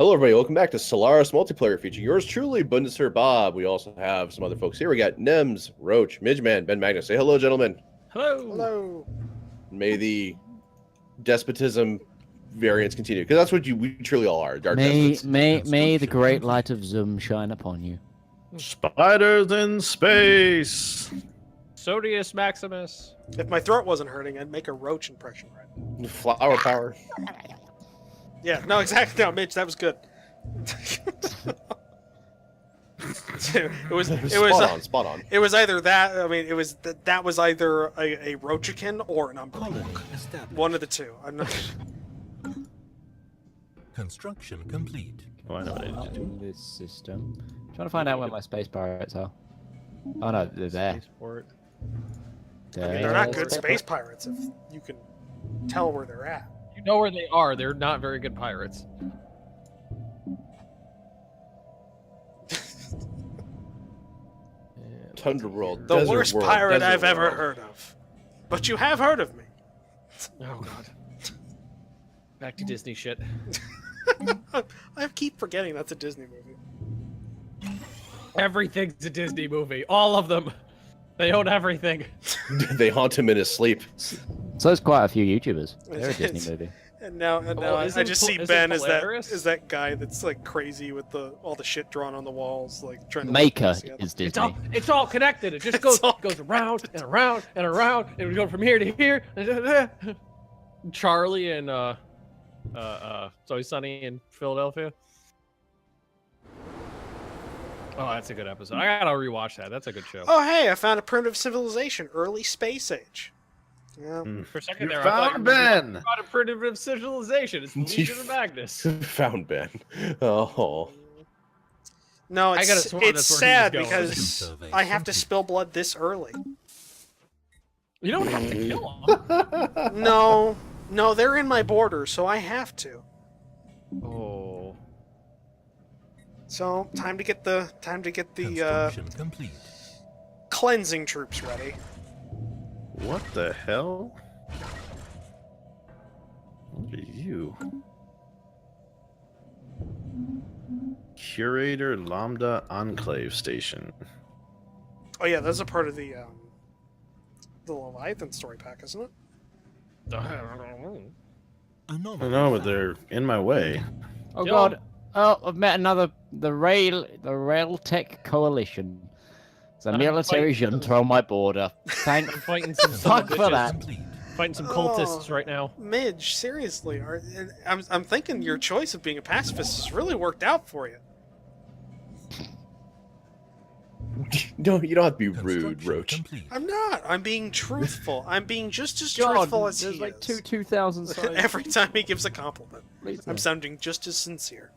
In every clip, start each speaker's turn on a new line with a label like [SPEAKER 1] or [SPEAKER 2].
[SPEAKER 1] Hello, everybody. Welcome back to Stellaris multiplayer feature. Yours truly, Bundesher Bob. We also have some other folks here. We got Nemes, Roach, Midgeman, Ben Magnus. Say hello, gentlemen.
[SPEAKER 2] Hello.
[SPEAKER 3] Hello.
[SPEAKER 1] May the despotism variants continue, because that's what we truly all are. Dark despots.
[SPEAKER 4] May the great light of Zoom shine upon you.
[SPEAKER 2] Spiders in space. Sodius Maximus.
[SPEAKER 3] If my throat wasn't hurting, I'd make a roach impression right.
[SPEAKER 1] Flower power.
[SPEAKER 3] Yeah, no, exactly. No, Mitch, that was good. it was
[SPEAKER 1] spot on.
[SPEAKER 3] It was either that. I mean, it was that was either a Roachican or an Umbrella. One of the two. I'm not.
[SPEAKER 5] Construction complete.
[SPEAKER 2] Oh, I know what I need to do.
[SPEAKER 4] This system. I'm trying to find out where my space pirates are. Oh no, they're there.
[SPEAKER 2] Spaceport.
[SPEAKER 3] I mean, they're not good space pirates if you can tell where they're at.
[SPEAKER 2] You know where they are. They're not very good pirates.
[SPEAKER 1] Tundra World.
[SPEAKER 3] The
[SPEAKER 1] Desert
[SPEAKER 3] worst
[SPEAKER 1] World,
[SPEAKER 3] pirate
[SPEAKER 1] Desert
[SPEAKER 3] I've ever
[SPEAKER 1] World.
[SPEAKER 3] heard of. But you have heard of me.
[SPEAKER 2] Oh god. Back to Disney shit.
[SPEAKER 3] I keep forgetting that's a Disney movie.
[SPEAKER 2] Everything's a Disney movie. All of them. They own everything.
[SPEAKER 1] They haunt him in his sleep.
[SPEAKER 4] So there's quite a few YouTubers. They're a Disney movie.
[SPEAKER 3] And now I just see
[SPEAKER 2] isn't
[SPEAKER 3] Ben as
[SPEAKER 2] Stellaris?
[SPEAKER 3] that guy that's like crazy with all the shit drawn on the walls, like trying to
[SPEAKER 4] Maker
[SPEAKER 3] put things
[SPEAKER 4] is
[SPEAKER 3] together.
[SPEAKER 4] Disney.
[SPEAKER 2] It's all connected. It just goes around and around and around, and we go from here to here. Charlie and it's Always Sunny in Philadelphia. Oh, that's a good episode. I gotta rewatch that. That's a good show.
[SPEAKER 3] Oh hey, I found a primitive civilization, early space age. Yeah.
[SPEAKER 2] For a second
[SPEAKER 5] You
[SPEAKER 2] there, I thought
[SPEAKER 5] found
[SPEAKER 2] you were
[SPEAKER 5] Ben!
[SPEAKER 2] talking about a primitive civilization. It's the Legion of Magnus.
[SPEAKER 1] Found Ben. Oh.
[SPEAKER 3] No,
[SPEAKER 2] I
[SPEAKER 3] it's
[SPEAKER 2] could've sworn
[SPEAKER 3] it's
[SPEAKER 2] that's where he was
[SPEAKER 3] sad
[SPEAKER 2] going.
[SPEAKER 3] because
[SPEAKER 5] Survey
[SPEAKER 3] I have to
[SPEAKER 5] complete.
[SPEAKER 3] spill blood this early.
[SPEAKER 2] You don't have to kill him.
[SPEAKER 3] No, they're in my border, so I have to.
[SPEAKER 2] Oh.
[SPEAKER 3] So time to get the
[SPEAKER 5] Construction complete.
[SPEAKER 3] cleansing troops ready.
[SPEAKER 5] What the hell? What are you? Curator Lambda Enclave Station.
[SPEAKER 3] Oh yeah, that's a part of the Leviathan story pack, isn't it?
[SPEAKER 5] I know, but they're in my way.
[SPEAKER 4] Oh
[SPEAKER 2] Yo.
[SPEAKER 4] god. Oh, I've met the Rail Tech Coalition. It's a
[SPEAKER 2] I'm
[SPEAKER 4] military
[SPEAKER 2] fighting-
[SPEAKER 4] junta on my border. Thank
[SPEAKER 2] I'm fighting some
[SPEAKER 4] fuck for
[SPEAKER 2] bitches.
[SPEAKER 4] that.
[SPEAKER 2] Fighting some cultists right now.
[SPEAKER 3] Midge, seriously, I'm thinking your choice of being a pacifist has really worked out for you.
[SPEAKER 1] No, you don't have to be rude, Roach.
[SPEAKER 3] I'm not. I'm being truthful. I'm being just as
[SPEAKER 4] God,
[SPEAKER 3] truthful as
[SPEAKER 4] there's
[SPEAKER 3] he
[SPEAKER 4] like
[SPEAKER 3] is.
[SPEAKER 4] 2,000 signs.
[SPEAKER 3] Every time he gives a compliment,
[SPEAKER 4] Please
[SPEAKER 3] I'm
[SPEAKER 4] no.
[SPEAKER 3] sounding just as sincere.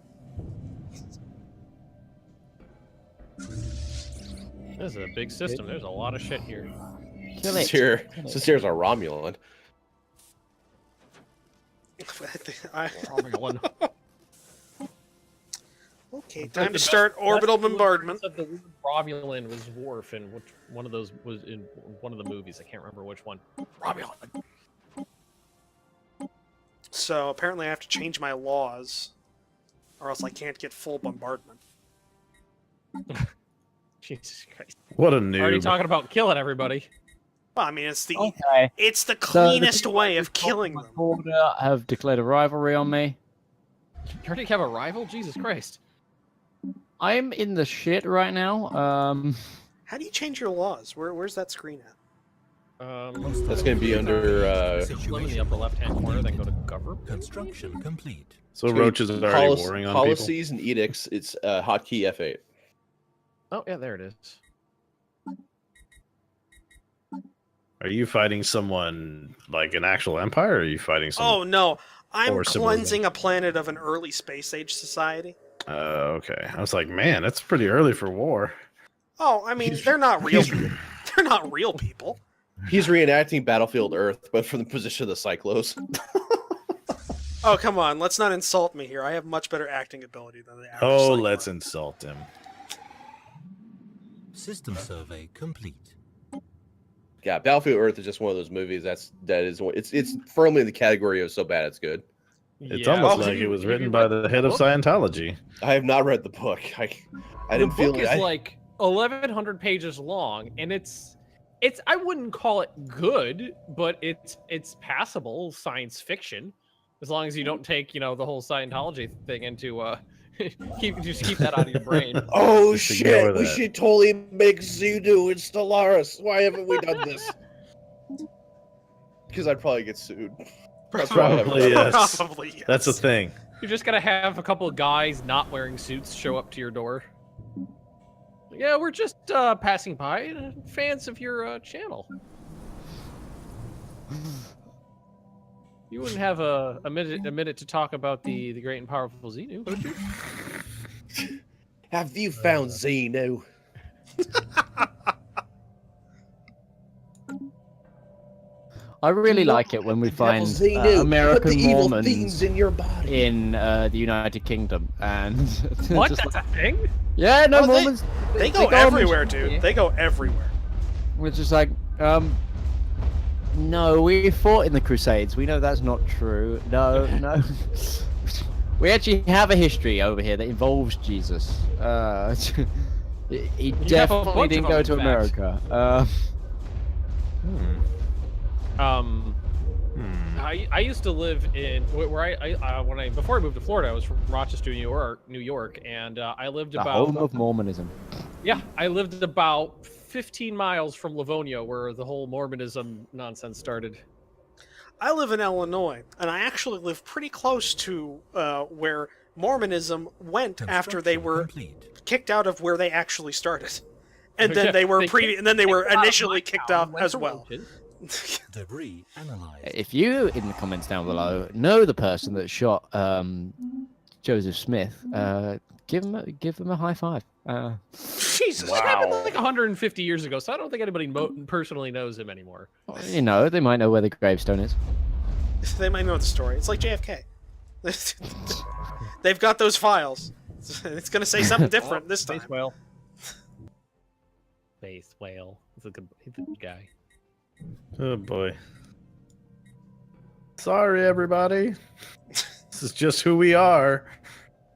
[SPEAKER 2] This is a big system. There's a lot of shit here.
[SPEAKER 4] Kill it.
[SPEAKER 1] Since here's a Romulan.
[SPEAKER 2] Romulan.
[SPEAKER 3] Okay, time to start orbital bombardment.
[SPEAKER 2] The word Romulan was Worf, and which one of those was in one of the movies? I can't remember which one. Romulan.
[SPEAKER 3] So apparently I have to change my laws, or else I can't get full bombardment.
[SPEAKER 2] Jesus Christ.
[SPEAKER 5] What a
[SPEAKER 2] Already
[SPEAKER 5] noob.
[SPEAKER 2] talking about killing everybody.
[SPEAKER 3] Well, I mean, it's the
[SPEAKER 4] Okay.
[SPEAKER 3] it's the
[SPEAKER 4] So the
[SPEAKER 3] cleanest
[SPEAKER 4] people
[SPEAKER 3] way
[SPEAKER 4] who
[SPEAKER 3] of killing
[SPEAKER 4] crossed
[SPEAKER 3] them.
[SPEAKER 4] my border have declared a rivalry on me.
[SPEAKER 2] You already have a rival? Jesus Christ.
[SPEAKER 4] I'm in the shit right now.
[SPEAKER 3] How do you change your laws? Where's that screen at?
[SPEAKER 1] That's going to be under
[SPEAKER 2] Look in the upper left-hand corner, then go to government.
[SPEAKER 5] Construction complete.
[SPEAKER 1] it's
[SPEAKER 5] So
[SPEAKER 1] gonna be
[SPEAKER 5] roaches are already warring on people.
[SPEAKER 1] policies and edicts. It's hotkey F8.
[SPEAKER 2] Oh, yeah, there it is.
[SPEAKER 5] Are you fighting someone like an actual empire, or are you fighting some?
[SPEAKER 3] Oh no, I'm
[SPEAKER 5] Or
[SPEAKER 3] cleansing a planet of an early space age society.
[SPEAKER 5] Okay. I was like, man, that's pretty early for war.
[SPEAKER 3] Oh, I mean, they're not real. They're not real people.
[SPEAKER 1] He's reenacting Battlefield Earth, but from the position of the Cyclos.
[SPEAKER 3] Oh, come on. Let's not insult me here. I have much better acting ability than the average.
[SPEAKER 5] Oh,
[SPEAKER 3] cyclone.
[SPEAKER 5] let's insult him.
[SPEAKER 6] System survey complete.
[SPEAKER 1] Yeah, Battlefield Earth is just one of those movies it's firmly in the category of so bad it's good.
[SPEAKER 5] It's
[SPEAKER 2] Yeah.
[SPEAKER 5] almost
[SPEAKER 3] Oh,
[SPEAKER 5] like it was
[SPEAKER 2] have
[SPEAKER 5] written
[SPEAKER 2] you
[SPEAKER 5] by
[SPEAKER 2] read
[SPEAKER 5] the head of
[SPEAKER 2] book?
[SPEAKER 5] Scientology.
[SPEAKER 1] I have not read the book. I
[SPEAKER 2] The
[SPEAKER 1] didn't feel
[SPEAKER 2] book is
[SPEAKER 1] it.
[SPEAKER 2] like 1,100 pages long, and it's I wouldn't call it good, but it's passable science fiction, as long as you don't take the whole Scientology thing into just keep that out of your brain.
[SPEAKER 1] Oh
[SPEAKER 5] Just ignore
[SPEAKER 1] shit! We
[SPEAKER 5] that.
[SPEAKER 1] should totally make Xenu and Stellaris. Why haven't we done this? Because I'd probably get sued. That's why I haven't
[SPEAKER 5] Probably,
[SPEAKER 1] done it.
[SPEAKER 5] yes.
[SPEAKER 3] Probably yes.
[SPEAKER 5] That's a thing.
[SPEAKER 2] You're just gonna have a couple of guys not wearing suits show up to your door. Yeah, we're just passing by, fans of your channel. You wouldn't have a minute to talk about the great and powerful Xenu, would you?
[SPEAKER 1] Have you found Xenu?
[SPEAKER 4] I really like it when we find
[SPEAKER 1] Xenu, put
[SPEAKER 4] American
[SPEAKER 1] the evil
[SPEAKER 4] Mormons
[SPEAKER 1] things in your body.
[SPEAKER 4] in the United Kingdom, and
[SPEAKER 2] What?
[SPEAKER 4] just
[SPEAKER 2] That's
[SPEAKER 4] like-
[SPEAKER 2] a thing?
[SPEAKER 4] yeah, no
[SPEAKER 3] Oh, they-
[SPEAKER 4] Mormons.
[SPEAKER 3] They go
[SPEAKER 4] on
[SPEAKER 3] everywhere,
[SPEAKER 4] mission.
[SPEAKER 3] dude. They go everywhere.
[SPEAKER 4] We're just like, no, we fought in the Crusades. We know that's not true. No, no. We actually have a history over here that involves Jesus. He
[SPEAKER 2] have a
[SPEAKER 4] definitely
[SPEAKER 2] bunch
[SPEAKER 4] didn't
[SPEAKER 2] of
[SPEAKER 4] go
[SPEAKER 2] them,
[SPEAKER 4] to
[SPEAKER 2] in fact.
[SPEAKER 4] America.
[SPEAKER 2] I used to live in where before I moved to Florida, I was from Rochester, New York, and I lived
[SPEAKER 4] The
[SPEAKER 2] about
[SPEAKER 4] home of Mormonism.
[SPEAKER 2] I lived about 15 miles from Livonia, where the whole Mormonism nonsense started.
[SPEAKER 3] I live in Illinois, and I actually live pretty close to where Mormonism went after they
[SPEAKER 6] Construction
[SPEAKER 3] were
[SPEAKER 6] complete.
[SPEAKER 3] kicked out of where they actually started, and
[SPEAKER 2] Yeah,
[SPEAKER 3] then they were
[SPEAKER 2] they
[SPEAKER 3] initially kicked off as well.
[SPEAKER 6] Debris analyzed.
[SPEAKER 4] If you, in the comments down below, know the person that shot Joseph Smith, give him a high five.
[SPEAKER 3] Jesus,
[SPEAKER 2] This happened like 150 years ago, so I don't think anybody personally knows him anymore.
[SPEAKER 4] You know, they might know where the gravestone is.
[SPEAKER 3] they might know the story. It's like JFK. They've got those files. It's gonna say something different this time.
[SPEAKER 2] Space whale. Space whale. He's a good guy.
[SPEAKER 5] Oh boy. Sorry, everybody. This is just who we are.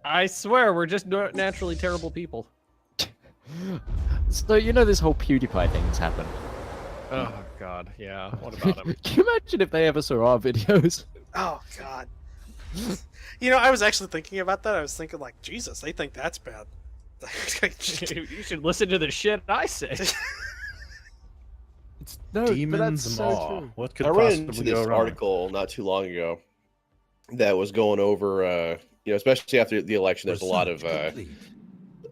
[SPEAKER 2] I swear, we're just naturally terrible people.
[SPEAKER 4] So you know this whole PewDiePie thing that's happened.
[SPEAKER 2] Oh God, yeah. What about him?
[SPEAKER 4] Can you imagine if they ever saw our videos?
[SPEAKER 3] Oh God. You know, I was actually thinking about that. I was thinking, like, Jesus, they think that's bad.
[SPEAKER 2] You should listen to the shit I say.
[SPEAKER 4] No, but
[SPEAKER 5] Demons
[SPEAKER 4] that's so
[SPEAKER 5] Maw.
[SPEAKER 4] true.
[SPEAKER 5] What could
[SPEAKER 1] I read into
[SPEAKER 5] possibly
[SPEAKER 1] this
[SPEAKER 5] go wrong?
[SPEAKER 1] article not too long ago that was going over, especially after the election. There's a lot of
[SPEAKER 6] Research complete.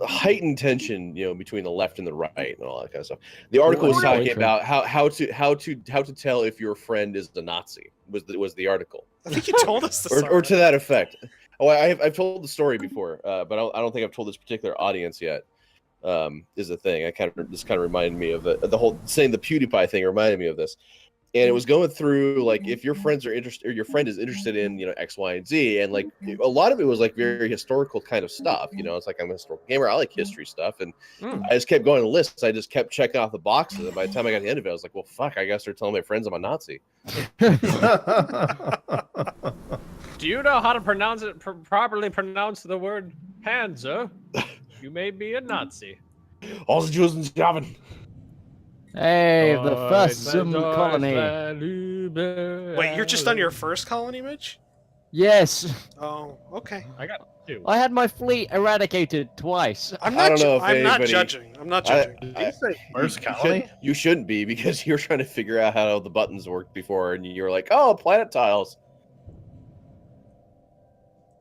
[SPEAKER 1] heightened tension, between the left and the right and all that kind of stuff. The article was
[SPEAKER 4] Really?
[SPEAKER 1] talking about how to tell if your friend is a Nazi. Was the article,
[SPEAKER 3] I think you told us this.
[SPEAKER 1] or to that effect. Oh, I've told the story before, but I don't think I've told this particular audience yet. Is the thing. This kind of reminded me of the whole saying the PewDiePie thing reminded me of this. And it was going through, like, if your friends are interested, or your friend is interested in, X, Y, and Z, and like a lot of it was like very historical kind of stuff. It's like I'm a historical gamer. I like history stuff, and I just kept going to lists. I just kept checking off the boxes, and by the time I got to the end of it, I was like, well, fuck, I gotta start telling my friends I'm a Nazi.
[SPEAKER 2] Do you know how to pronounce it properly? Pronounce the word Panzer. You may be a Nazi.
[SPEAKER 1] All the Jews in Javan.
[SPEAKER 4] Hey, the first Zoom colony.
[SPEAKER 3] Wait, you're just on your first colony, Mitch?
[SPEAKER 4] Yes,
[SPEAKER 3] Oh, okay.
[SPEAKER 2] I got two.
[SPEAKER 4] I had my fleet eradicated twice.
[SPEAKER 3] I'm
[SPEAKER 1] I
[SPEAKER 3] not.
[SPEAKER 1] don't know if
[SPEAKER 3] I'm not
[SPEAKER 1] anybody-
[SPEAKER 3] judging. I'm not judging.
[SPEAKER 5] Did you say first
[SPEAKER 1] You
[SPEAKER 5] colony?
[SPEAKER 1] You shouldn't be, because you're trying to figure out how the buttons worked before, and you're like, oh, planet tiles.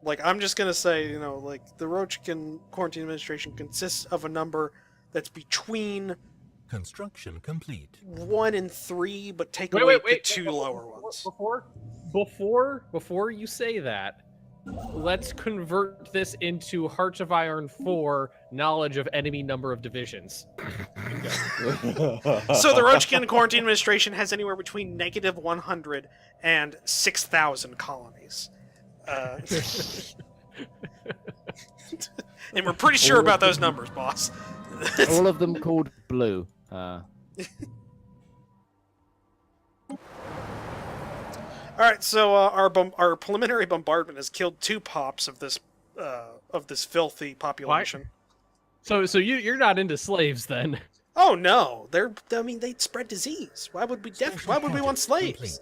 [SPEAKER 3] Like, I'm just gonna say, like, the Roachican Quarantine Administration consists of a number that's between
[SPEAKER 6] Construction complete.
[SPEAKER 3] 1 and 3, but take away the two lower ones.
[SPEAKER 2] Before you say that, let's convert this into Hearts of Iron 4 knowledge of enemy number of divisions.
[SPEAKER 3] So the Roachicans Quarantine Administration has anywhere between -100 and 6,000 colonies. And we're pretty sure about those numbers, boss.
[SPEAKER 4] All of them called Blue.
[SPEAKER 3] right, so our preliminary bombardment has killed 2 pops of this filthy population.
[SPEAKER 2] So you're not into slaves then?
[SPEAKER 3] Oh no, they'd spread disease. Why would we want slaves?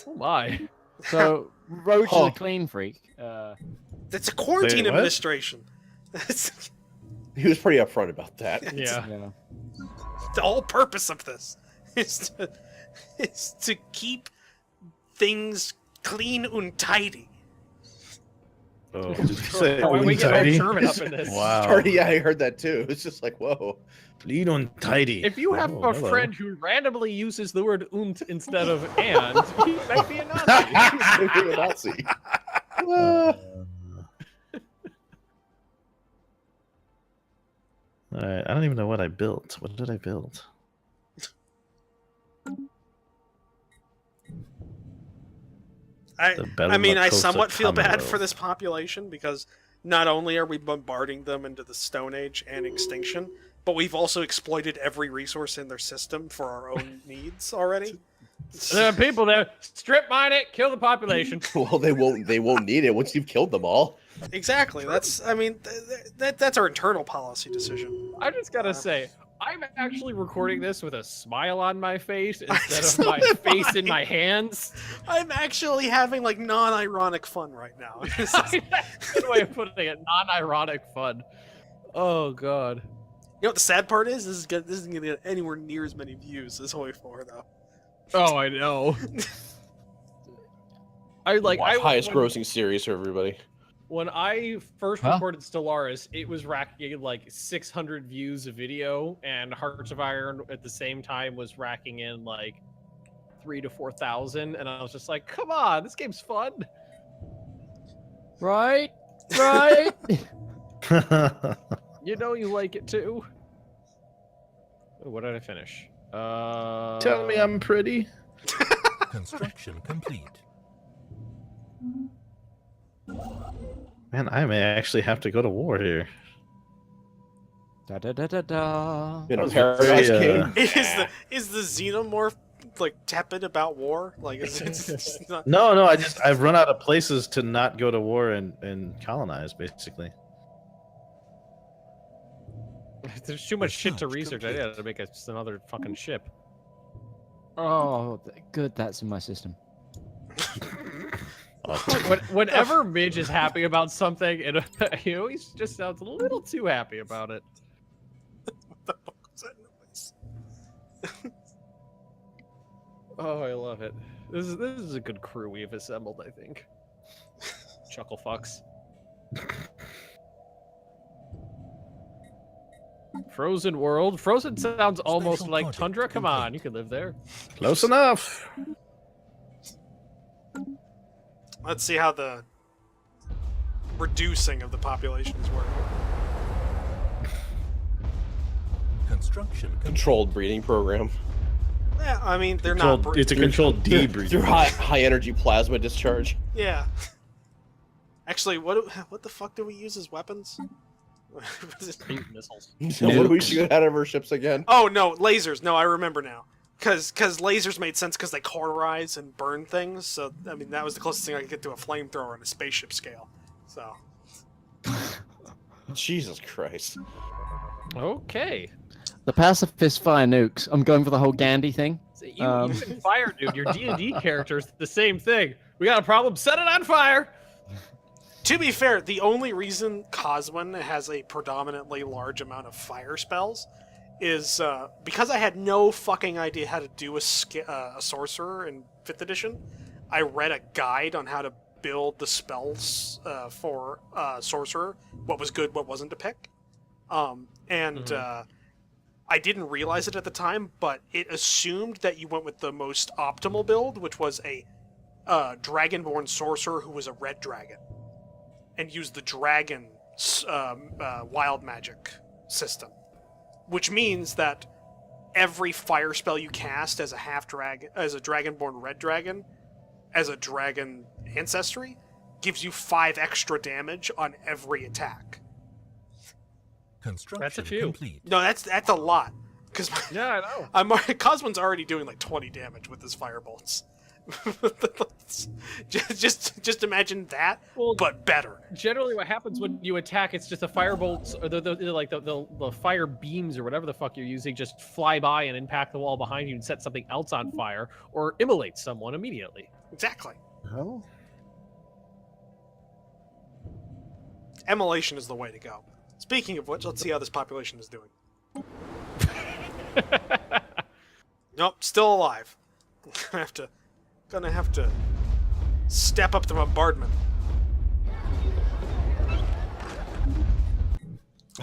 [SPEAKER 2] Oh my.
[SPEAKER 4] So Roach is a clean freak.
[SPEAKER 3] That's a quarantine
[SPEAKER 5] Wait, what?
[SPEAKER 3] administration.
[SPEAKER 1] He was pretty upfront about that.
[SPEAKER 2] Yeah.
[SPEAKER 4] Yeah.
[SPEAKER 3] The whole purpose of this is to keep things clean and tidy.
[SPEAKER 5] Oh, did you say
[SPEAKER 2] Why we get all
[SPEAKER 5] untidy?
[SPEAKER 2] German up in this?
[SPEAKER 5] Wow.
[SPEAKER 1] Sorry, yeah, I heard that too. It's just like, whoa.
[SPEAKER 5] Clean and tidy.
[SPEAKER 2] If you have
[SPEAKER 5] Oh,
[SPEAKER 2] a
[SPEAKER 5] hello.
[SPEAKER 2] friend who randomly uses the word "und" instead of "and," he might be a Nazi.
[SPEAKER 1] Maybe a Nazi.
[SPEAKER 5] All right, I don't even know what I built. What did I build?
[SPEAKER 3] I mean, I
[SPEAKER 5] Bellimacosa
[SPEAKER 3] somewhat feel bad
[SPEAKER 5] Camaro.
[SPEAKER 3] for this population because not only are we bombarding them into the Stone Age and extinction, but we've also exploited every resource in their system for our own needs already.
[SPEAKER 2] There are people there. Strip mine it. Kill the population.
[SPEAKER 1] Well, they won't need it once you've killed them all.
[SPEAKER 3] Exactly. That's our internal policy decision.
[SPEAKER 2] I just gotta say, I'm actually recording this with a smile on my face instead
[SPEAKER 3] It's
[SPEAKER 2] of my
[SPEAKER 3] not
[SPEAKER 2] face in
[SPEAKER 3] funny.
[SPEAKER 2] my hands.
[SPEAKER 3] I'm actually having like non-ironic fun right now.
[SPEAKER 2] Good way of putting it. Non-ironic fun. Oh god.
[SPEAKER 3] You know what the sad part is? This isn't gonna get anywhere near as many views as Hoi 4 though.
[SPEAKER 2] Oh, I know.
[SPEAKER 1] Highest grossing series for everybody.
[SPEAKER 2] When I first
[SPEAKER 4] Huh?
[SPEAKER 2] recorded Stellaris, it was racking like 600 views a video, and Hearts of Iron at the same time was racking in like 3,000 to 4,000, and I was just like, "Come on, this game's fun."
[SPEAKER 4] Right? Right?
[SPEAKER 2] You know you like it too. Oh, what did I finish?
[SPEAKER 5] Tell me I'm pretty.
[SPEAKER 6] Construction complete.
[SPEAKER 5] Man, I may actually have to go to war here.
[SPEAKER 4] Da da da da da.
[SPEAKER 1] In a
[SPEAKER 5] was
[SPEAKER 1] Paradise
[SPEAKER 5] very,
[SPEAKER 1] King.
[SPEAKER 3] Is the xenomorph like tepid about war? Like it's not...
[SPEAKER 5] No, I've run out of places to not go to war and colonize, basically.
[SPEAKER 2] There's too much shit to research. I had to make just another fucking ship.
[SPEAKER 4] Oh, good. That's in my system.
[SPEAKER 2] Whenever Midge is happy about something, he always just sounds a little too happy about it.
[SPEAKER 3] What the fuck was that noise?
[SPEAKER 2] Oh, I love it. This is a good crew we've assembled, I think. Chuckle fucks. Frozen world. Frozen sounds almost
[SPEAKER 6] Special
[SPEAKER 2] like
[SPEAKER 6] project
[SPEAKER 2] Tundra. Come on,
[SPEAKER 6] complete.
[SPEAKER 2] you can live there.
[SPEAKER 5] Close enough.
[SPEAKER 3] Let's see how the reducing of the populations work.
[SPEAKER 6] Construction complete.
[SPEAKER 1] Controlled breeding program.
[SPEAKER 3] Yeah, I mean they're not.
[SPEAKER 5] It's a controlled
[SPEAKER 1] Through
[SPEAKER 5] debrief.
[SPEAKER 1] high energy plasma discharge.
[SPEAKER 3] Yeah. Actually, what the fuck do we use as weapons?
[SPEAKER 2] Missiles.
[SPEAKER 1] So what do we shoot out of our ships again?
[SPEAKER 3] Oh no, lasers. No, I remember now. Because lasers made sense because they cauterize and burn things. So I mean that was the closest thing I could get to a flamethrower on a spaceship scale. So
[SPEAKER 1] Jesus Christ.
[SPEAKER 2] Okay.
[SPEAKER 4] The pacifist fire nukes. I'm going for the whole Gandhi thing.
[SPEAKER 2] So you can fire, dude. Your D&D character's the same thing. We got a problem. Set it on fire.
[SPEAKER 3] to be fair, the only reason Coswin has a predominantly large amount of fire spells is because I had no fucking idea how to do a sorcerer in 5th edition. I read a guide on how to build the spells for sorcerer, what was good, what wasn't to pick. I didn't realize it at the time, but it assumed that you went with the most optimal build, which was a dragonborn sorcerer who was a red dragon, and used the dragon wild magic system, which means that every fire spell you cast as a dragonborn red dragon, as a dragon ancestry, gives you 5 extra damage on every attack.
[SPEAKER 6] Construction
[SPEAKER 2] That's a few.
[SPEAKER 6] complete.
[SPEAKER 3] No, that's a lot. Because
[SPEAKER 2] Yeah, I know.
[SPEAKER 3] Coswin's already doing like 20 damage with his firebolts. just imagine that,
[SPEAKER 2] Well,
[SPEAKER 3] but better.
[SPEAKER 2] generally what happens when you attack, it's just the firebolts or the fire beams or whatever the fuck you're using just fly by and impact the wall behind you and set something else on fire or immolate someone immediately.
[SPEAKER 3] Exactly.
[SPEAKER 5] Well,
[SPEAKER 3] Immolation is the way to go. Speaking of which, let's see how this population is doing. Nope, still alive. Gonna have to step up the bombardment.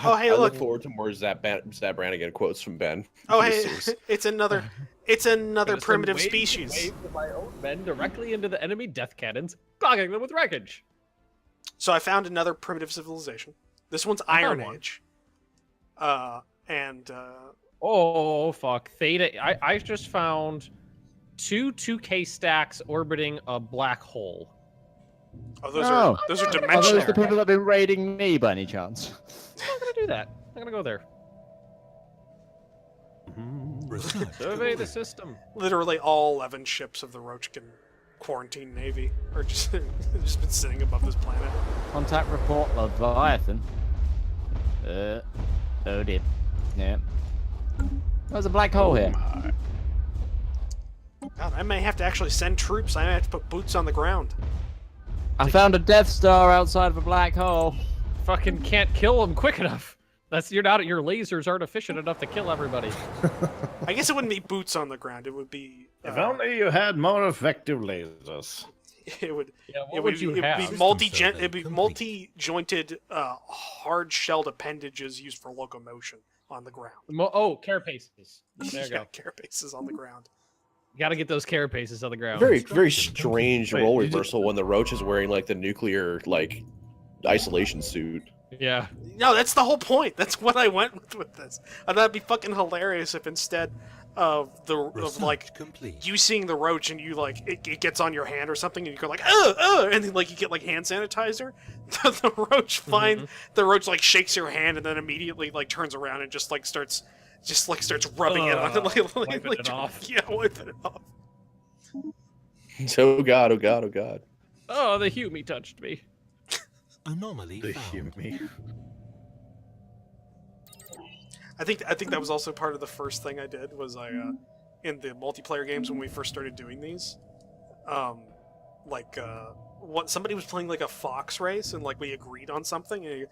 [SPEAKER 3] Oh hey,
[SPEAKER 1] I
[SPEAKER 3] look!
[SPEAKER 1] look forward to more Zap Brannigan quotes from Ben.
[SPEAKER 3] Oh
[SPEAKER 1] This
[SPEAKER 3] hey,
[SPEAKER 1] series.
[SPEAKER 3] it's another
[SPEAKER 2] Gonna send
[SPEAKER 3] primitive
[SPEAKER 2] waves and
[SPEAKER 3] species.
[SPEAKER 2] waves of my own men directly into the enemy death cannons, clogging them with wreckage.
[SPEAKER 3] So I found another primitive civilization. This one's
[SPEAKER 2] I
[SPEAKER 3] Iron
[SPEAKER 2] found one.
[SPEAKER 3] Age.
[SPEAKER 2] Oh fuck, Theta! I just found two 2K stacks orbiting a black hole.
[SPEAKER 3] Oh, those
[SPEAKER 4] Oh.
[SPEAKER 3] are those are
[SPEAKER 2] Are those
[SPEAKER 4] Are those
[SPEAKER 3] dimensional.
[SPEAKER 4] the people that have been raiding me by any chance?
[SPEAKER 2] I'm not gonna do that. I'm gonna go there.
[SPEAKER 6] Research
[SPEAKER 2] Survey the
[SPEAKER 6] complete.
[SPEAKER 2] system.
[SPEAKER 3] Literally all 11 ships of the Roachicans quarantine navy are just just been sitting above this planet.
[SPEAKER 4] Contact report Leviathan. Oh dear. Yeah. There's a black hole here.
[SPEAKER 3] God, I may have to actually send troops. I may have to put boots on the ground.
[SPEAKER 4] I found a Death Star outside of a black hole.
[SPEAKER 2] Fucking can't kill them quick enough. Your lasers aren't efficient enough to kill everybody.
[SPEAKER 3] I guess it wouldn't be boots on the ground. It would be.
[SPEAKER 5] if only you had more effective lasers.
[SPEAKER 3] It would.
[SPEAKER 2] Yeah, what
[SPEAKER 3] It
[SPEAKER 2] would you
[SPEAKER 3] It'd
[SPEAKER 2] have?
[SPEAKER 3] be
[SPEAKER 6] System survey
[SPEAKER 3] It'd be
[SPEAKER 6] complete.
[SPEAKER 3] multi-jointed, hard-shelled appendages used for locomotion on the ground.
[SPEAKER 2] Carapaces. There you
[SPEAKER 3] Yeah,
[SPEAKER 2] go.
[SPEAKER 3] carapaces on the ground.
[SPEAKER 2] Got to get those carapaces on the ground.
[SPEAKER 1] Very strange
[SPEAKER 5] Wait,
[SPEAKER 1] role
[SPEAKER 5] you just-
[SPEAKER 1] reversal when the Roach is wearing like the nuclear like isolation suit.
[SPEAKER 2] Yeah.
[SPEAKER 3] No, that's the whole point. That's what I went with this. And that'd be fucking hilarious if instead of
[SPEAKER 6] Research complete.
[SPEAKER 3] you seeing the roach and you like it gets on your hand or something and you go like and then like you get like hand sanitizer. The roach the roach like shakes your hand and then immediately like turns around and just starts rubbing it on it
[SPEAKER 2] wiping it off.
[SPEAKER 3] Yeah, wiping it off.
[SPEAKER 1] Oh god, oh god, oh god.
[SPEAKER 2] Oh, the Hume touched me.
[SPEAKER 6] Anomaly
[SPEAKER 5] The
[SPEAKER 6] found.
[SPEAKER 5] Hume.
[SPEAKER 3] I think that was also part of the first thing I did was I in the multiplayer games when we first started doing these, somebody was playing like a fox race and like we agreed on something and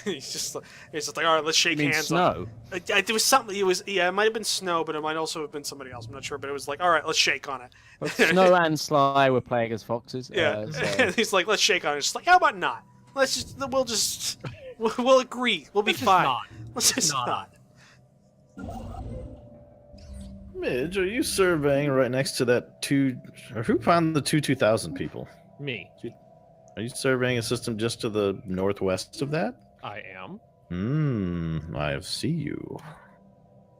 [SPEAKER 3] he's just like all right, let's shake
[SPEAKER 4] You mean
[SPEAKER 3] hands.
[SPEAKER 4] snow?
[SPEAKER 3] There was something. It might have been Snow, but it might also have been somebody else. I'm not sure, but it was like all right, let's shake on it.
[SPEAKER 4] Well, Snow and Sly were playing as foxes.
[SPEAKER 3] Yeah,
[SPEAKER 4] So-
[SPEAKER 3] he's like let's shake on it. Just like how about not? We'll agree. We'll be
[SPEAKER 2] Let's just
[SPEAKER 3] fine.
[SPEAKER 2] not.
[SPEAKER 3] Let's just
[SPEAKER 2] Not.
[SPEAKER 3] not.
[SPEAKER 5] Midge, are you surveying right next to that or who found the 2000 people?
[SPEAKER 2] Me.
[SPEAKER 5] Are you surveying a system just to the northwest of that?
[SPEAKER 2] I am.
[SPEAKER 5] I see you.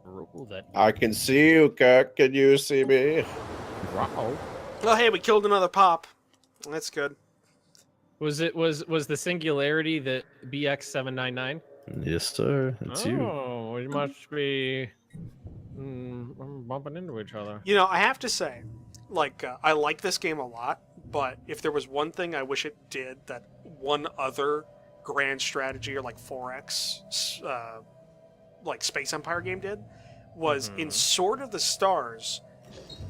[SPEAKER 2] Rule that.
[SPEAKER 1] I can see you, Kirk. Can you see me?
[SPEAKER 2] Wow.
[SPEAKER 3] Well, hey, we killed another pop. That's good.
[SPEAKER 2] Was the singularity the BX799?
[SPEAKER 5] Yes, sir. It's you.
[SPEAKER 2] Oh, we must be bumping into each other.
[SPEAKER 3] You know, I have to say, like, I like this game a lot, but if there was one thing I wish it did that one other grand strategy or like 4X, like Space Empire game did, was in Sword of the Stars,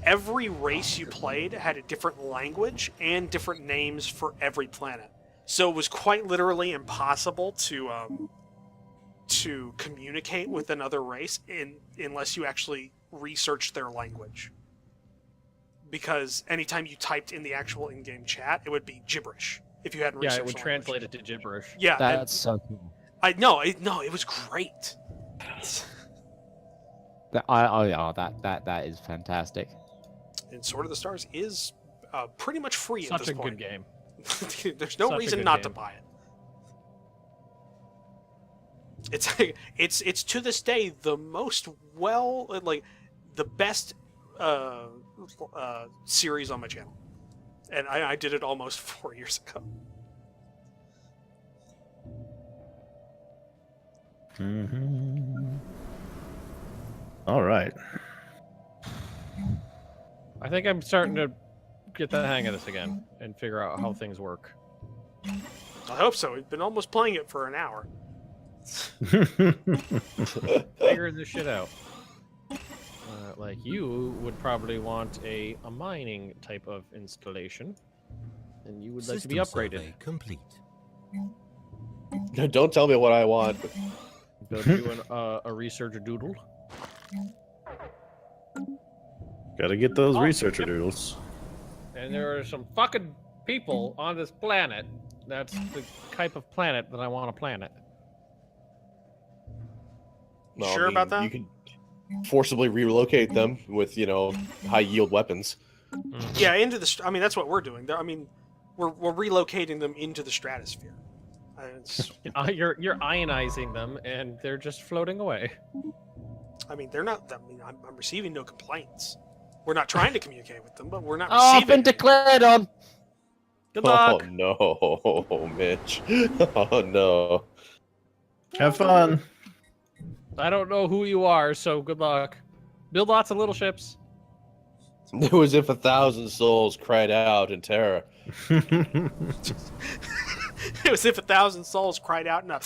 [SPEAKER 3] every race you played had a different language and different names for every planet. So it was quite literally impossible to communicate with another race unless you actually researched their language. Because anytime you typed in the actual in-game chat, it would be gibberish if you hadn't
[SPEAKER 2] Yeah,
[SPEAKER 3] researched
[SPEAKER 2] it would
[SPEAKER 3] the
[SPEAKER 2] translate
[SPEAKER 3] language.
[SPEAKER 2] it to gibberish.
[SPEAKER 3] Yeah, and
[SPEAKER 4] That's so cool.
[SPEAKER 3] I know, it was great.
[SPEAKER 4] That is fantastic.
[SPEAKER 3] And Sword of the Stars is pretty much free at
[SPEAKER 2] Such
[SPEAKER 3] this
[SPEAKER 2] a
[SPEAKER 3] point.
[SPEAKER 2] good game.
[SPEAKER 3] There's no
[SPEAKER 2] Such a
[SPEAKER 3] reason
[SPEAKER 2] good
[SPEAKER 3] not to
[SPEAKER 2] game.
[SPEAKER 3] buy it. It's to this day the most the best series on my channel, and I did it almost 4 years ago.
[SPEAKER 5] All right.
[SPEAKER 2] I think I'm starting to get the hang of this again and figure out how things work.
[SPEAKER 3] I hope so. We've been almost playing it for an hour.
[SPEAKER 2] Figuring this shit out. Like you would probably want a mining type of installation, and you would like to be
[SPEAKER 6] System
[SPEAKER 2] upgraded.
[SPEAKER 6] survey complete.
[SPEAKER 1] Don't tell me what I want.
[SPEAKER 2] Build you a researcher doodle.
[SPEAKER 5] Gotta get those
[SPEAKER 2] Oh,
[SPEAKER 5] researcher
[SPEAKER 2] yep.
[SPEAKER 5] doodles.
[SPEAKER 2] And there are some fucking people on this planet. That's the type of planet that I want to planet.
[SPEAKER 3] You sure about that?
[SPEAKER 1] You could forcibly relocate them with, high yield weapons.
[SPEAKER 3] Yeah, into the. I mean, that's what we're doing. I mean, we're relocating them into the stratosphere. It's,
[SPEAKER 2] You're ionizing them, and they're just floating away.
[SPEAKER 3] I mean, they're not. I mean, I'm receiving no complaints. We're not trying to communicate with them, but we're not
[SPEAKER 4] Oh, I've
[SPEAKER 3] receiving.
[SPEAKER 4] been declared on.
[SPEAKER 2] Good luck.
[SPEAKER 1] Oh no, Mitch. Oh no.
[SPEAKER 5] Have fun.
[SPEAKER 2] I don't know who you are, so good luck. Build lots of little ships.
[SPEAKER 1] It was if 1,000 souls cried out in terror.
[SPEAKER 3] It was if 1,000 souls cried out in a.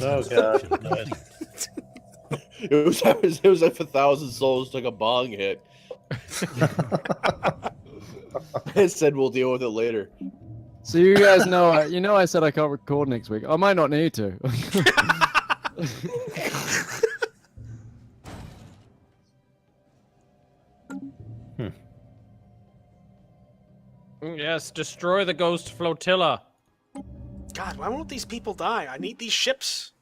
[SPEAKER 5] Oh god.
[SPEAKER 1] It was if 1,000 souls took a bong hit. It said we'll deal with it later.
[SPEAKER 4] So you guys know, I said I can't record next week. I might not need to.
[SPEAKER 2] Yes, destroy the ghost flotilla.
[SPEAKER 3] God, why won't these people die? I need these ships.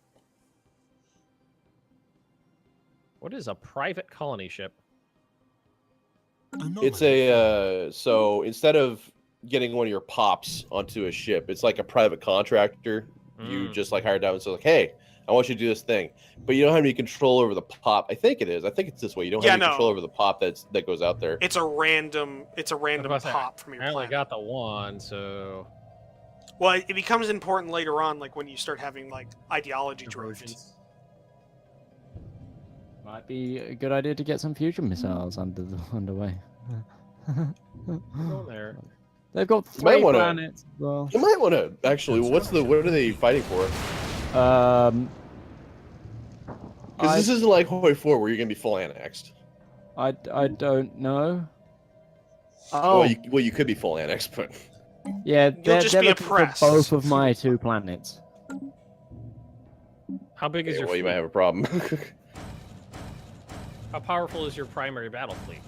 [SPEAKER 2] What is a private colony ship?
[SPEAKER 1] It's a so instead of getting one of your pops onto a ship, it's like a private contractor. You just like hired down and say like, hey, I want you to do this thing, but you don't have any control over the pop. I think it is. I think it's this way. You don't have any control over the pop that goes out there.
[SPEAKER 3] It's a random. It's a random
[SPEAKER 2] about to say,
[SPEAKER 3] pop from your
[SPEAKER 2] I only
[SPEAKER 3] planet.
[SPEAKER 2] got the one, so
[SPEAKER 3] Well, it becomes important later on, like when you start having like ideology drift.
[SPEAKER 2] Divergence.
[SPEAKER 4] Might be a good idea to get some fusion missiles underway.
[SPEAKER 2] Go there.
[SPEAKER 4] They've got
[SPEAKER 1] You might
[SPEAKER 4] 3
[SPEAKER 1] wanna-
[SPEAKER 4] planets as well.
[SPEAKER 1] You might want to actually. What are they fighting for? Because this isn't like Hoi 4 where you're gonna be full annexed.
[SPEAKER 4] I don't know. Oh,
[SPEAKER 1] Well, you could be full annexed, but
[SPEAKER 4] yeah, they're
[SPEAKER 3] just be
[SPEAKER 4] looking for
[SPEAKER 3] oppressed.
[SPEAKER 4] both of my 2 planets.
[SPEAKER 2] How big is your
[SPEAKER 1] you
[SPEAKER 2] fleet?
[SPEAKER 1] might have a problem.
[SPEAKER 2] How powerful is your primary battle fleet?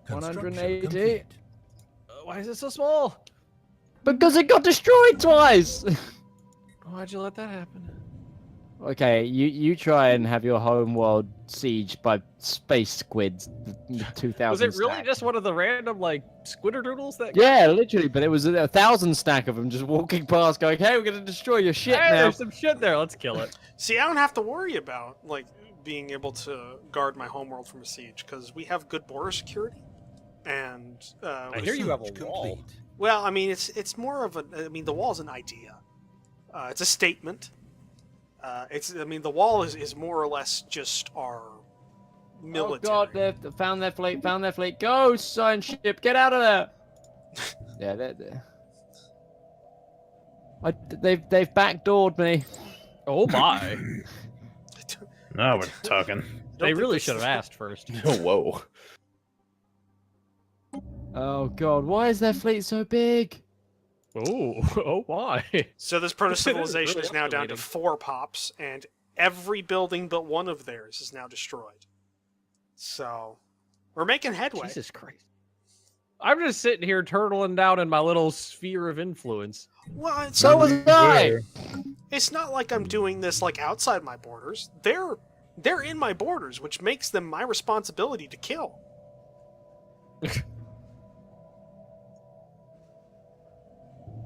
[SPEAKER 4] 180.
[SPEAKER 2] Why is it so small?
[SPEAKER 4] Because it got destroyed twice!
[SPEAKER 2] Why'd you let that happen?
[SPEAKER 4] Okay, you try and have your homeworld sieged by space squids. 2,000
[SPEAKER 2] Was it really
[SPEAKER 4] stack.
[SPEAKER 2] just one of the random like squidderdoodles that?
[SPEAKER 4] Yeah, literally, but it was 1,000 stack of them just walking past going, hey, we're gonna destroy your shit
[SPEAKER 2] Hey,
[SPEAKER 4] now.
[SPEAKER 2] there's some shit there. Let's kill it.
[SPEAKER 3] See, I don't have to worry about like being able to guard my homeworld from a siege because we have good border security. And
[SPEAKER 2] I hear you have a wall.
[SPEAKER 3] well, I mean, it's more of a. I mean, the wall's an idea. It's a statement. I mean, the wall is more or less just our military.
[SPEAKER 4] Oh god, they've found their fleet, Go, science ship, get out of there! Yeah, they've backdoored me.
[SPEAKER 2] Oh my!
[SPEAKER 5] Now we're talking.
[SPEAKER 2] They really should have asked first.
[SPEAKER 1] Whoa.
[SPEAKER 4] Oh god, why is their fleet so big?
[SPEAKER 2] Oh my!
[SPEAKER 3] So this proto-civilization
[SPEAKER 2] really
[SPEAKER 3] is now down to
[SPEAKER 2] escalating.
[SPEAKER 3] 4 pops, and every building but one of theirs is now destroyed. So we're making headway.
[SPEAKER 2] Jesus Christ! I'm just sitting here turtling down in my little sphere of influence.
[SPEAKER 3] Well, it's
[SPEAKER 4] So
[SPEAKER 3] not,
[SPEAKER 4] was I!
[SPEAKER 3] it's not like I'm doing this like outside my borders. They're in my borders, which makes them my responsibility to kill.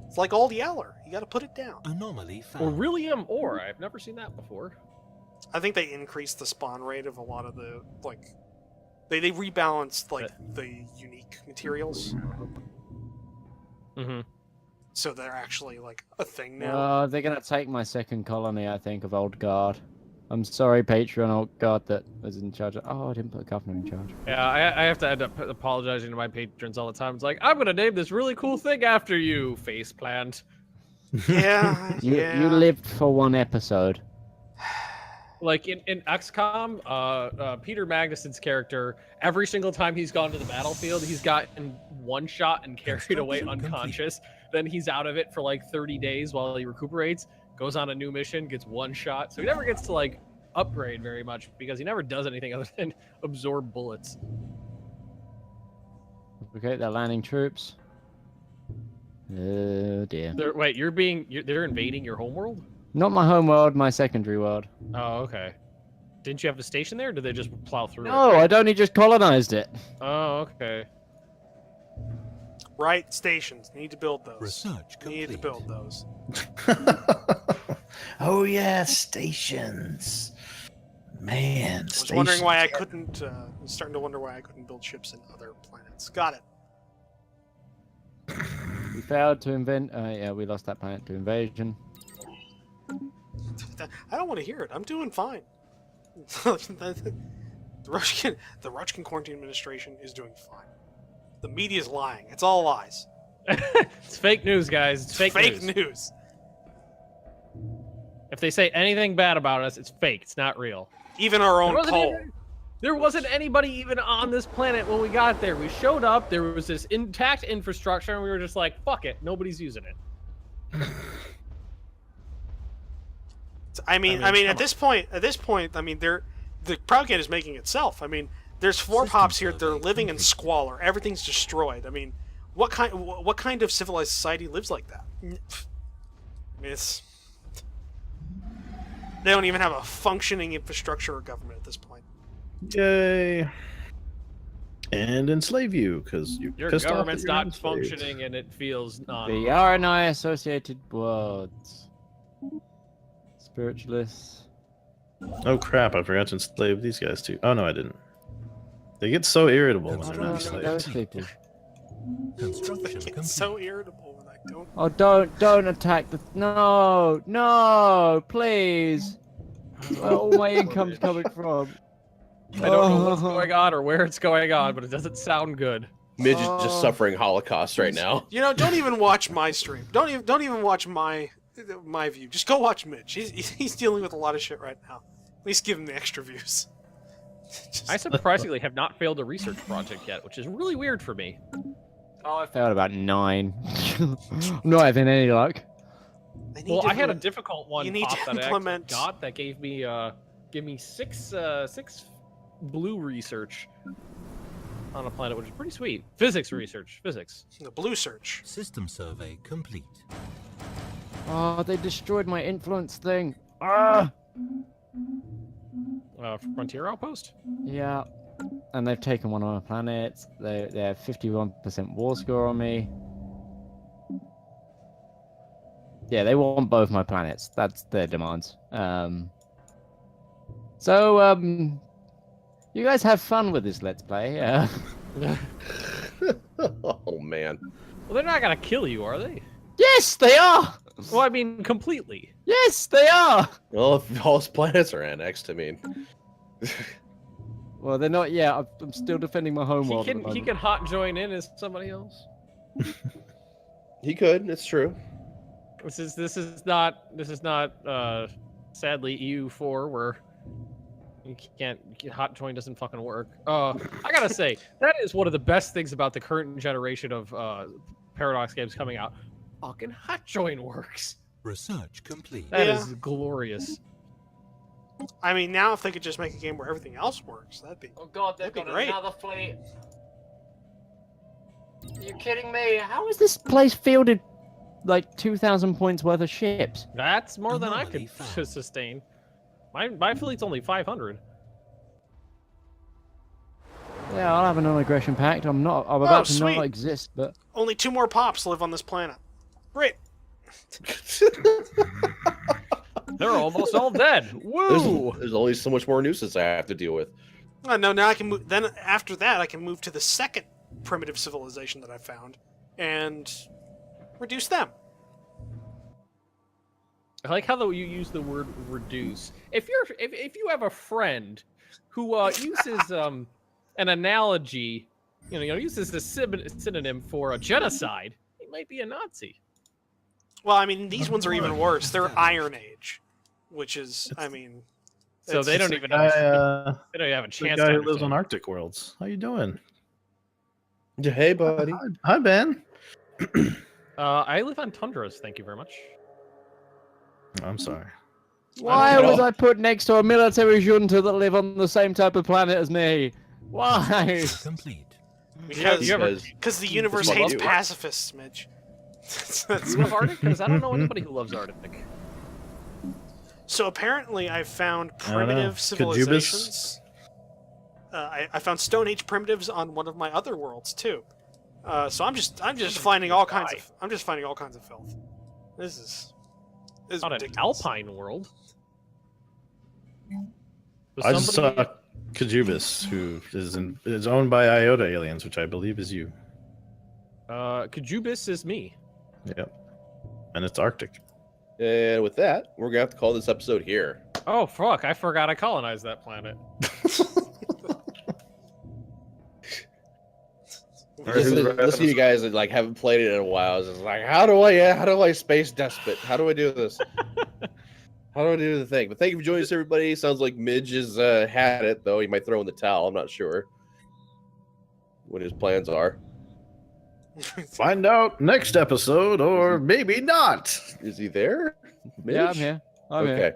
[SPEAKER 3] It's like Old Yeller. You got to put it down.
[SPEAKER 6] Anomaly
[SPEAKER 2] Or
[SPEAKER 6] found.
[SPEAKER 2] William Ore. I've never seen that before.
[SPEAKER 3] I think they increased the spawn rate of a lot of the like. They rebalanced like the unique materials,
[SPEAKER 2] Mm-hmm.
[SPEAKER 3] so they're actually like a thing now.
[SPEAKER 4] They're gonna take my second colony, I think, of Old Guard. I'm sorry, Patreon. Oh God, that was in charge. Oh, I didn't put governor in charge.
[SPEAKER 2] Yeah, I have to end up apologizing to my patrons all the time. It's like, I'm gonna name this really cool thing after you, faceplant.
[SPEAKER 3] Yeah,
[SPEAKER 4] You lived for one episode.
[SPEAKER 2] Like in XCOM, Peter Magnuson's character, every single time he's gone to the battlefield, he's gotten one shot and carried away unconscious. Then he's out of it for like 30 days while he recuperates, goes on a new mission, gets one shot. So he never gets to like upgrade very much because he never does anything other than absorb bullets.
[SPEAKER 4] Okay, they're landing troops. Oh dear.
[SPEAKER 2] Wait, they're invading your homeworld?
[SPEAKER 4] Not my home world, my secondary world.
[SPEAKER 2] Oh, okay. Didn't you have a station there, or did they just plow through it?
[SPEAKER 4] No, I'd only just colonized it.
[SPEAKER 2] Oh, okay.
[SPEAKER 3] Right, stations. Need to build those.
[SPEAKER 6] Research complete.
[SPEAKER 3] Need to build those.
[SPEAKER 5] Oh yeah, stations. Man,
[SPEAKER 3] I was wondering why I couldn't. I was starting to wonder why I couldn't build ships in other planets. Got it.
[SPEAKER 4] We failed to invent. Yeah, we lost that planet to invasion.
[SPEAKER 3] I don't want to hear it. I'm doing fine. The Roachicans Quarantine Administration is doing fine. The media's lying. It's all lies.
[SPEAKER 2] It's fake news, guys. It's fake
[SPEAKER 3] news.
[SPEAKER 2] If they say anything bad about us, it's fake. It's not real.
[SPEAKER 3] Even our own poll.
[SPEAKER 2] There wasn't anybody even on this planet when we got there. We showed up. There was this intact infrastructure, and we were just like, "Fuck it, nobody's using it."
[SPEAKER 3] I mean, at this point, I mean, the propaganda is making itself. I mean, there's 4 pops here. They're living in squalor. Everything's destroyed. I mean, what kind of civilized society lives like that? I mean, they don't even have a functioning infrastructure or government at this point.
[SPEAKER 5] Yay! And enslave you because
[SPEAKER 2] your government's not functioning, and it feels non.
[SPEAKER 4] The RNI associated words. Spiritualists.
[SPEAKER 5] Oh crap! I forgot to enslave these guys too. Oh no, I didn't. They get so irritable when they're not
[SPEAKER 4] Those
[SPEAKER 5] enslaved.
[SPEAKER 4] people.
[SPEAKER 6] Construction
[SPEAKER 3] It's
[SPEAKER 6] complete.
[SPEAKER 3] so irritable when I don't.
[SPEAKER 4] Oh, don't attack the. No, please. Where all my income's coming from.
[SPEAKER 2] I don't know what's going on or where it's going on, but it doesn't sound good.
[SPEAKER 1] Midge is just suffering Holocaust right now.
[SPEAKER 3] You know, don't even watch my stream. Don't even watch my view. Just go watch Mitch. He's dealing with a lot of shit right now. At least give him the extra views.
[SPEAKER 2] I surprisingly have not failed a research project yet, which is really weird for me.
[SPEAKER 4] Oh, I failed about 9. Not having any luck.
[SPEAKER 2] Well, I had a difficult one
[SPEAKER 3] You need
[SPEAKER 2] pop
[SPEAKER 3] to
[SPEAKER 2] that I
[SPEAKER 3] implement-
[SPEAKER 2] actually got that gave me 6 blue research on a planet, which is pretty sweet. Physics research. Physics.
[SPEAKER 3] The blue search.
[SPEAKER 6] System survey complete.
[SPEAKER 4] Oh, they destroyed my influence thing. Ah!
[SPEAKER 2] Frontier outpost?
[SPEAKER 4] Yeah. And they've taken one of my planets. They have 51% war score on me. Yeah, they want both my planets. That's their demands. You guys have fun with this Let's Play.
[SPEAKER 1] Oh man.
[SPEAKER 2] Well, they're not gonna kill you, are they?
[SPEAKER 4] Yes, they are!
[SPEAKER 2] Well, I mean, completely.
[SPEAKER 4] Yes, they are!
[SPEAKER 1] Well, if all his planets are annexed, I mean.
[SPEAKER 4] Well, they're not yet. I'm still defending my home world.
[SPEAKER 2] He can hot join in as somebody else.
[SPEAKER 1] He could, it's true.
[SPEAKER 2] This is not sadly EU4 where you can't hot join doesn't fucking work. I gotta say that is one of the best things about the current generation of Paradox games coming out. Fucking hot join works.
[SPEAKER 6] Research complete.
[SPEAKER 2] That
[SPEAKER 3] Yeah.
[SPEAKER 2] is glorious.
[SPEAKER 3] I mean, now if they could just make a game where everything else works, that'd be.
[SPEAKER 4] Oh god,
[SPEAKER 3] they've got great.
[SPEAKER 4] another fleet. Are you kidding me? How is this place fielded like 2,000 points worth of ships?
[SPEAKER 2] That's more than I
[SPEAKER 6] Anomaly
[SPEAKER 2] could
[SPEAKER 6] found.
[SPEAKER 2] sustain. My fleet's only 500.
[SPEAKER 4] Yeah, I'll have a non-aggression pact. I'm about to
[SPEAKER 3] sweet.
[SPEAKER 4] not exist, but
[SPEAKER 3] Only 2 more pops live on this planet. Great.
[SPEAKER 2] They're almost all dead. Woo!
[SPEAKER 1] There's only so much more nuisance I have to deal with.
[SPEAKER 3] No, now I can move. Then after that, I can move to the second primitive civilization that I found and reduce them.
[SPEAKER 2] I like how you use the word reduce. If you have a friend who uses an analogy, uses a synonym for a genocide, he might be a Nazi.
[SPEAKER 3] Well, I mean, these ones are even worse. They're Iron Age, which is, I mean,
[SPEAKER 2] So they don't even
[SPEAKER 5] Guy,
[SPEAKER 2] they don't even have a
[SPEAKER 5] the
[SPEAKER 2] chance.
[SPEAKER 5] guy
[SPEAKER 2] to
[SPEAKER 5] who lives on
[SPEAKER 2] understand.
[SPEAKER 5] Arctic worlds. How you doing?
[SPEAKER 1] Hey, buddy.
[SPEAKER 5] Hi, Ben.
[SPEAKER 2] I live on tundras. Thank you very much.
[SPEAKER 5] I'm sorry.
[SPEAKER 4] Why
[SPEAKER 1] I don't
[SPEAKER 4] was
[SPEAKER 1] know.
[SPEAKER 4] I put next to a military junta that live on the same type of planet as me? Why?
[SPEAKER 6] Complete.
[SPEAKER 3] because
[SPEAKER 2] you ever-
[SPEAKER 3] the universe
[SPEAKER 1] what
[SPEAKER 3] hates
[SPEAKER 1] you-
[SPEAKER 3] pacifists, Midge. That's
[SPEAKER 2] You love Arctic? Because I don't know anybody who loves Arctic.
[SPEAKER 3] So apparently, I found
[SPEAKER 5] I don't know.
[SPEAKER 3] primitive
[SPEAKER 5] Kajubis?
[SPEAKER 3] civilizations. I found Stone Age primitives on one of my other worlds too. So I'm just finding all kinds of filth. This is
[SPEAKER 2] On an
[SPEAKER 3] ridiculous.
[SPEAKER 2] alpine world. Was
[SPEAKER 5] I just
[SPEAKER 2] somebody-
[SPEAKER 5] saw Kajubis, who is owned by Iota aliens, which I believe is you.
[SPEAKER 2] Kajubis is me.
[SPEAKER 5] Yep. And it's Arctic.
[SPEAKER 1] And with that, we're gonna have to call this episode here.
[SPEAKER 2] Oh fuck! I forgot I colonized that planet.
[SPEAKER 1] Listen to you guys that like haven't played it in a while. It's just like, how do I space despot? How do I do this? How do I do the thing? But thank you for joining us, everybody. Sounds like Midge has had it, though. He might throw in the towel. I'm not sure what his plans are.
[SPEAKER 5] Find out next episode, or maybe not.
[SPEAKER 1] Is he there?
[SPEAKER 4] Yeah, I'm
[SPEAKER 1] Midge?
[SPEAKER 4] here. I'm
[SPEAKER 1] Okay.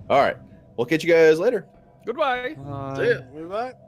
[SPEAKER 1] All right. We'll catch you guys later.
[SPEAKER 2] Goodbye.
[SPEAKER 4] here.
[SPEAKER 5] See ya.
[SPEAKER 3] What?